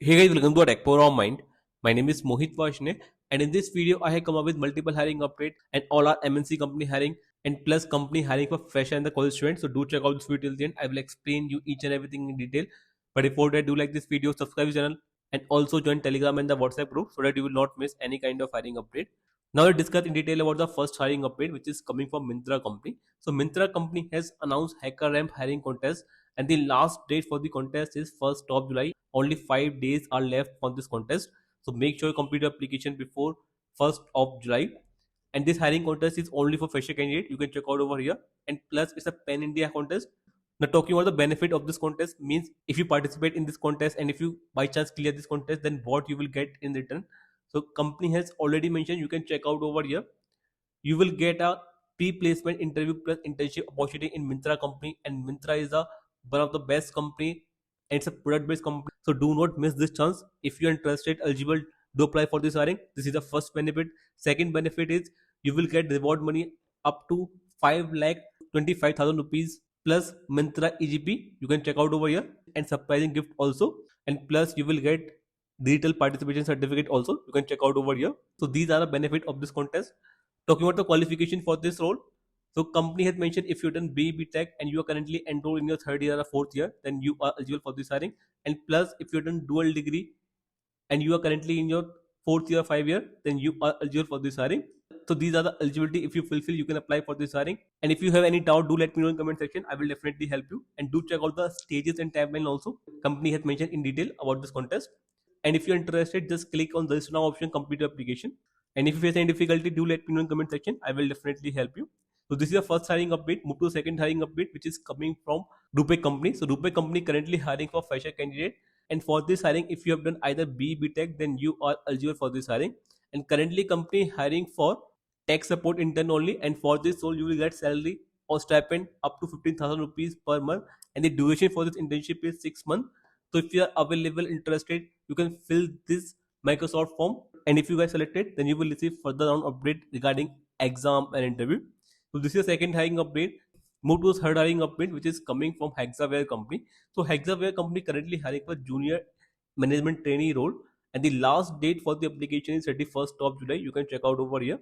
Hey guys, welcome to Tech Power of Mind. My name is Mohit Vashne, and in this video, I have come up with multiple hiring update and all our MNC company hiring and plus company hiring for fresher and the college students. So do check out this video till the end. I will explain you each and everything in detail. But before that, do like this video, subscribe to the channel, and also join Telegram and the WhatsApp group so that you will not miss any kind of hiring update. Now let's discuss in detail about the first hiring update, which is coming from Myntra company. So Myntra company has announced HackerRamp hiring contest, and the last date for the contest is 1st of July. Only 5 days are left for this contest, so make sure you complete your application before 1st of July. And this hiring contest is only for fresher candidate. You can check out over here. And plus, it's a pan India contest. Now, talking about the benefit of this contest means if you participate in this contest and if you by chance clear this contest, then what you will get in return. So, company has already mentioned. You can check out over here. You will get a pre-placement interview plus internship opportunity in Myntra company, and Myntra is a one of the best company and it's a product-based company. So do not miss this chance. If you are interested, eligible, do apply for this hiring. This is the first benefit. Second benefit is you will get reward money up to 5,25,000 rupees plus Myntra EGP. You can check out over here, and surprising gift also. And plus you will get digital participation certificate also. You can check out over here. So these are the benefit of this contest. Talking about the qualification for this role, so company has mentioned if you've done btech and you are currently enrolled in your third year or fourth year, then you are eligible for this hiring. And plus, if you've done dual degree and you are currently in your fourth year, 5 year, then you are eligible for this hiring. So these are the eligibility. If you fulfill, you can apply for this hiring. And if you have any doubt, do let me know in comment section. I will definitely help you. And do check out the stages and timeline also. Company has mentioned in detail about this contest. And if you're interested, just click on this now option, complete your application. And if you face any difficulty, do let me know in comment section. I will definitely help you. So this is the first hiring update. Move to the second hiring update, which is coming from Rupeek company. So Rupeek company currently hiring for fresher candidate. And for this hiring, if you have done either btech, then you are eligible for this hiring. And currently company hiring for tech support intern only. And for this role, you will get salary or stipend up to 15,000 rupees per month. And the duration for this internship is 6 months. So if you are available, interested, you can fill this Microsoft form. And if you guys selected, then you will receive further round update regarding exam and interview. So this is the second hiring update. Move to the third hiring update, which is coming from Hexaware company. So Hexaware company currently hiring for junior management trainee role, and the last date for the application is 31st of July. You can check out over here.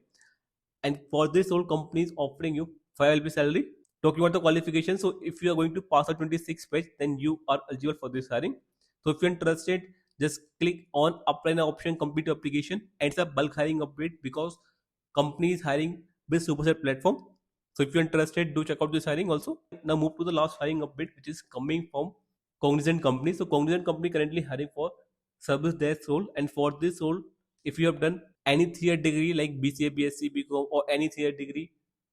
And for this role, company is offering you 5 LP salary. Talking about the qualification, so if you are going to pass a 26 page, then you are eligible for this hiring. So if you're interested, just click on apply now option, complete your application. And it's a bulk hiring update because company is hiring with Superset platform. So if you're interested, do check out this hiring also. Now move to the last hiring update, which is coming from Cognizant company. So Cognizant company currently hiring for service desk role, and for this role, if you have done any 3-year degree like BCA, BSc, BCom, or any 3-year degree,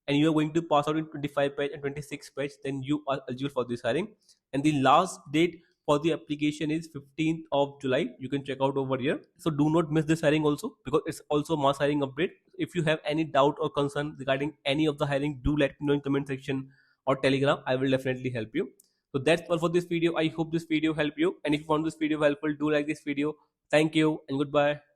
and you are going to pass out in 25 page and 26 page, then you are eligible for this hiring. And the last date for the application is 15th of July. You can check out over here. So do not miss this hiring also, because it's also mass hiring update. If you have any doubt or concern regarding any of the hiring, do let me know in comment section or Telegram. I will definitely help you. So that's all for this video. I hope this video helped you. And if you found this video helpful, do like this video. Thank you and goodbye.